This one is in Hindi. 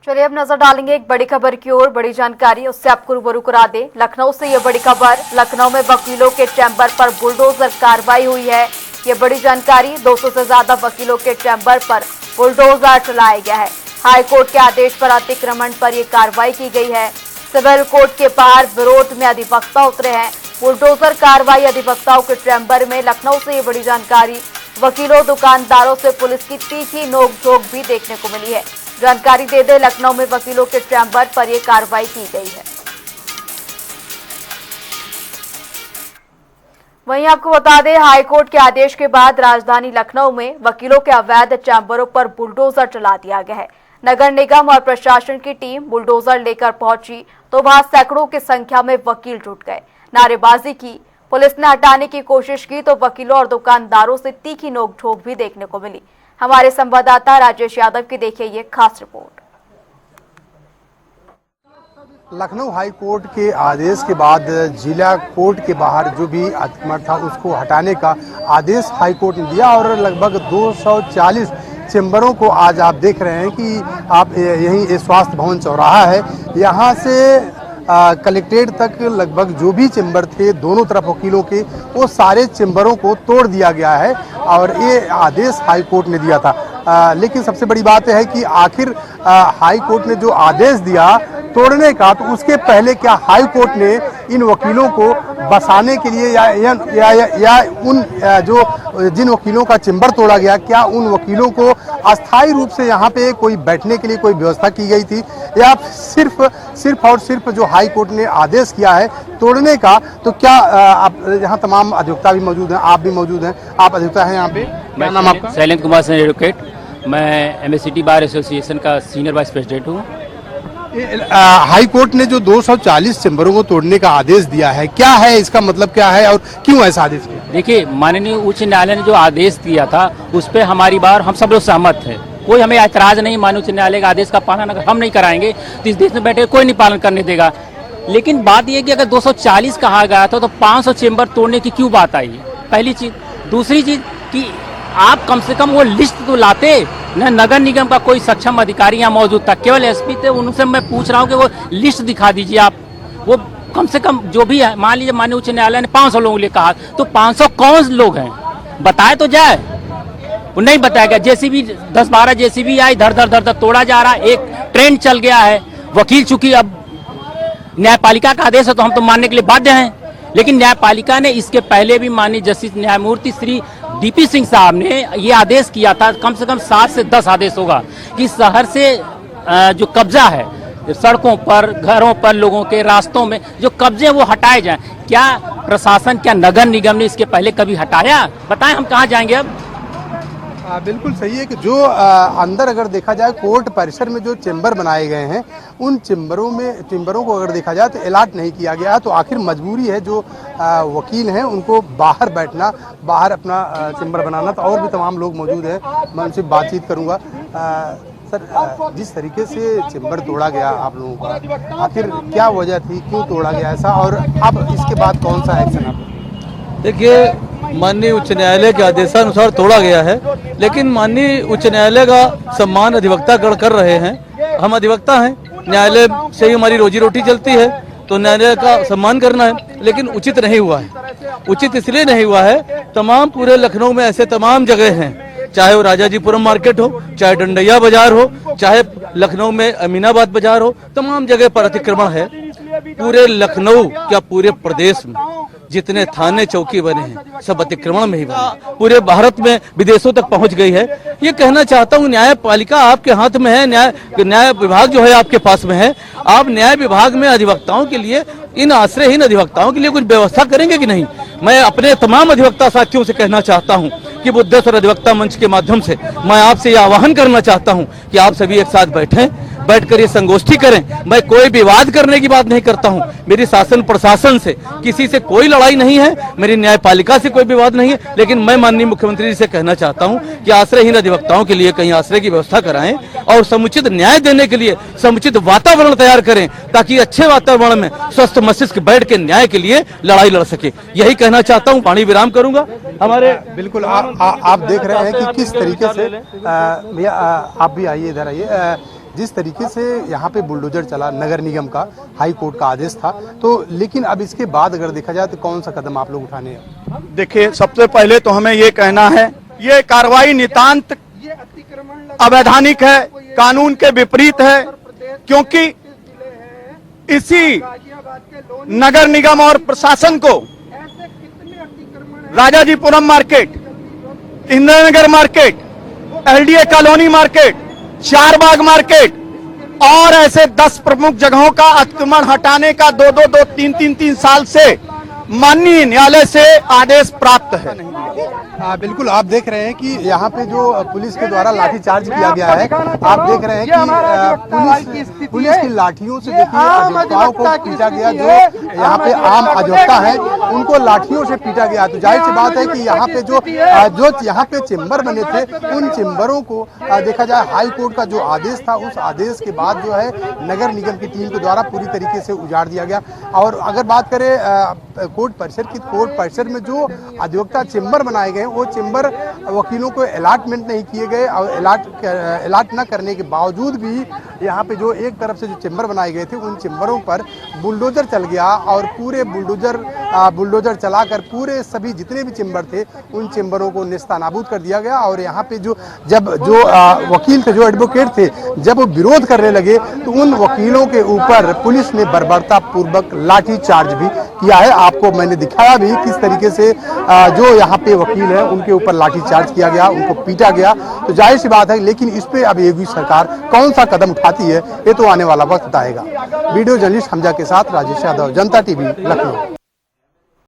चलिए अब नजर डालेंगे एक बड़ी खबर की ओर। बड़ी जानकारी उससे आपको रूबरू करा दें। लखनऊ से ये बड़ी खबर। लखनऊ में वकीलों के चैम्बर पर बुलडोजर कार्रवाई हुई है। ये बड़ी जानकारी। 200 से ज्यादा वकीलों के चैम्बर पर बुलडोजर चलाया गया है। हाईकोर्ट के आदेश पर अतिक्रमण पर यह कार्रवाई की गई है। सिविल कोर्ट के बाहर विरोध में अधिवक्ता उतरे हैं। बुलडोजर कार्रवाई अधिवक्ताओं के चैम्बर में। लखनऊ से ये बड़ी जानकारी। वकीलों दुकानदारों से पुलिस की तीखी नोकझोंक भी देखने को मिली है। जानकारी दे दे, लखनऊ में वकीलों के चैम्बर पर यह कार्रवाई की गई है। वहीं आपको बता दें, हाईकोर्ट के आदेश के बाद राजधानी लखनऊ में वकीलों के अवैध चैम्बरों पर बुलडोजर चला दिया गया है। नगर निगम और प्रशासन की टीम बुलडोजर लेकर पहुंची तो वहां सैकड़ों की संख्या में वकील जुट गए। नारेबाजी की। पुलिस ने हटाने की कोशिश की तो वकीलों और दुकानदारों से तीखी नोकझोंक भी देखने को मिली। हमारे संवाददाता राजेश यादव की देखिए ये खास रिपोर्ट। लखनऊ हाई कोर्ट के आदेश के बाद जिला कोर्ट के बाहर जो भी अतिक्रमण था उसको हटाने का आदेश हाई कोर्ट ने दिया और लगभग 240 चेंबरों को आज आप देख रहे हैं कि आप यहीं स्वास्थ्य भवन चौराहा है, यहाँ से कलेक्ट्रेट तक लगभग जो भी चेंबर थे दोनों तरफ वकीलों के, वो सारे चेंबरों को तोड़ दिया गया है और ये आदेश हाई कोर्ट ने दिया था। लेकिन सबसे बड़ी बात है कि आखिर हाई कोर्ट ने जो आदेश दिया तोड़ने का, तो उसके पहले क्या हाई कोर्ट ने इन वकीलों को बसाने के लिए या उन जिन वकीलों का चेंबर तोड़ा गया, क्या उन वकीलों को अस्थायी रूप से यहाँ पे कोई बैठने के लिए कोई व्यवस्था की गई थी, या सिर्फ और सिर्फ जो हाई कोर्ट ने आदेश किया है तोड़ने का। तो क्या आप यहाँ तमाम अधिवक्ता भी मौजूद हैं, आप भी मौजूद हैं, आप अधिवक्ता हैं यहाँ पे, क्या नाम आपका? शैलेंद्र कुमार सिंह एडवोकेट। मैं एमएससीटी बार एसोसिएशन का सीनियर वाइस प्रेसिडेंट हूँ। हाई कोर्ट ने जो 240 चेंबरों को तोड़ने का आदेश दिया है, क्या है इसका मतलब, क्या है और क्यों ऐसा आदेश किया? देखिए, माननीय उच्च न्यायालय ने जो आदेश दिया था उस पर हमारी बार हम सब लोग सहमत थे। कोई हमें ऐतराज नहीं, माननीय उच्च न्यायालय का आदेश का पालन अगर हम नहीं कराएंगे तो इस देश में बैठे कोई नहीं पालन करने देगा। लेकिन बात यह कि अगर 240 कहा गया था तो 500 चेंबर तोड़ने की क्यों बात आई? पहली चीज। दूसरी चीज कि आप कम से कम वो लिस्ट तो लाते न। नगर निगम का कोई सक्षम अधिकारी यहाँ मौजूद था, केवल एसपी थे। उनसे मैं पूछ रहा हूँ कि वो लिस्ट दिखा दीजिए आप। वो कम से कम जो भी है, मान लीजिए माननीय उच्च न्यायालय ने 500 लोगों के लिए कहा, तो 500 कौन लोग हैं बताए तो जाए। वो नहीं बताया गया। जेसीबी 10-12 जेसीबी आई, धर धर तोड़ा जा रहा है। एक ट्रेंड चल गया है। वकील चूंकि अब न्यायपालिका का आदेश है तो हम तो मानने के लिए बाध्य हैं, लेकिन न्यायपालिका ने इसके पहले भी माननीय जस्टिस न्यायमूर्ति श्री डीपी सिंह साहब ने ये आदेश किया था, कम से कम 7 से 10 आदेश होगा कि शहर से जो कब्जा है, सड़कों पर, घरों पर, लोगों के रास्तों में जो कब्जे वो हटाए जाएं। क्या प्रशासन, क्या नगर निगम ने इसके पहले कभी हटाया? बताएं, हम कहाँ जाएंगे अब? बिल्कुल सही है कि जो अंदर अगर देखा जाए कोर्ट परिसर में जो चेंबर बनाए गए हैं, उन चेंबरों को अगर देखा जाए तो अलॉट नहीं किया गया। तो आखिर मजबूरी है जो वकील हैं उनको बाहर बैठना, बाहर अपना चेंबर बनाना। तो और भी तमाम लोग मौजूद हैं, मैं उनसे बातचीत करूंगा। सर, जिस तरीके से चेंबर तोड़ा गया आप लोगों का, आखिर क्या वजह थी, क्यों तोड़ा गया ऐसा, और अब इसके बाद कौन सा एक्शन आप? देखिए, माननीय उच्च न्यायालय के आदेशानुसार तोड़ा गया है, लेकिन माननीय उच्च न्यायालय का सम्मान अधिवक्ता गण कर रहे हैं। हम अधिवक्ता हैं, न्यायालय से ही हमारी रोजी रोटी चलती है, तो न्यायालय का सम्मान करना है। लेकिन उचित नहीं हुआ है। उचित इसलिए नहीं हुआ है, तमाम पूरे लखनऊ में ऐसे तमाम जगह हैं, चाहे वो राजाजीपुरम मार्केट हो, चाहे डंडैया बाजार हो, चाहे लखनऊ में अमीनाबाद बाजार हो, तमाम जगह पर अतिक्रमण है। पूरे लखनऊ क्या पूरे प्रदेश में जितने थाने चौकी बने हैं सब अतिक्रमण में ही बने। पूरे भारत में, विदेशों तक पहुंच गई है। ये कहना चाहता हूँ, न्यायपालिका आपके हाथ में है, न्याय विभाग जो है आपके पास में है। आप न्याय विभाग में अधिवक्ताओं के लिए, इन आश्रयहीन अधिवक्ताओं के लिए कुछ व्यवस्था करेंगे कि नहीं? मैं अपने तमाम अधिवक्ता साथियों से कहना चाहता हूं कि बुद्धेश्वर अधिवक्ता मंच के माध्यम से मैं आपसे यह आह्वान करना चाहता हूं कि आप सभी एक साथ बैठकर ये संगोष्ठी करें। मैं कोई विवाद करने की बात नहीं करता हूं। मेरी शासन प्रशासन से किसी से कोई लड़ाई नहीं है, मेरी न्यायपालिका से कोई विवाद नहीं है, लेकिन मैं माननीय मुख्यमंत्री जी से कहना चाहता हूं कि आश्रयहीन अधिवक्ताओं के लिए कहीं आश्रय की व्यवस्था कराएं और समुचित न्याय देने के लिए समुचित वातावरण तैयार करें, ताकि अच्छे वातावरण में स्वस्थ मस्तिष्क बैठ के न्याय के लिए लड़ाई लड़ सके। यही कहना चाहता हूँ। पानी विराम करूंगा। हमारे बिल्कुल आप देख रहे हैं कि किस तरीके से, भैया आप भी आइए, इधर आइए, जिस तरीके से यहाँ पे बुलडोजर चला, नगर निगम का हाई कोर्ट का आदेश था, तो लेकिन अब इसके बाद अगर देखा जाए तो कौन सा कदम आप लोग उठाने हैं? देखिए, सबसे पहले तो हमें ये कहना है, ये कार्रवाई नितांत अवैधानिक है, कानून के विपरीत है, क्योंकि इसी नगर निगम और प्रशासन को Rajajipuram market, Indiranagar market, LDA colony market, Charbagh market और ऐसे 10 प्रमुख जगहों का अतिक्रमण हटाने का 2-3 साल से माननीय न्यायालय से आदेश प्राप्त है। बिल्कुल, आप देख रहे हैं कि यहाँ पे जो पुलिस के द्वारा लाठीचार्ज किया गया है, आप देख रहे हैं कि पुलिस की लाठियों से देखिए अधिवक्ताओं को पीटा गया। जो यहाँ पे आम अधिवक्ता है उनको लाठियों से पीटा गया। तो जाहिर सी बात है कि यहाँ पे जो यहाँ पे चेंबर बने थे, उन चेंबरों को देखा जाए हाई कोर्ट का जो आदेश था, उस आदेश के बाद जो है नगर निगम की टीम के द्वारा पूरी तरीके से उजाड़ दिया गया। और अगर बात करें कोर्ट परिसर की, कोर्ट परिसर में जो अधिवक्ता चेंबर बनाए गए, वो चेंबर वकीलों को अलॉटमेंट नहीं किए गए और अलॉट न करने के बावजूद भी यहाँ पे जो एक तरफ से जो चेंबर बनाए गए थे, उन चेंबरों पर बुलडोजर चल गया और पूरे बुलडोजर चलाकर पूरे सभी जितने भी चेंबर थे, उन चेंबरों को नेस्तनाबूद कर दिया गया। और यहाँ पे जो वकील थे, जो एडवोकेट थे, जब वो विरोध करने लगे तो उन वकीलों के ऊपर पुलिस ने बर्बरता पूर्वक लाठीचार्ज भी किया है। आपको मैंने दिखाया भी किस तरीके से जो यहाँ पे वकील है उनके ऊपर लाठीचार्ज किया गया, उनको पीटा गया। तो जाहिर सी बात है, लेकिन इस पे अब योगी सरकार कौन सा कदम उठाती है, ये तो आने वाला वक्त बताएगा। वीडियो जर्नलिस्ट हमजा के साथ राजेश यादव, जनता टीवी, लखनऊ।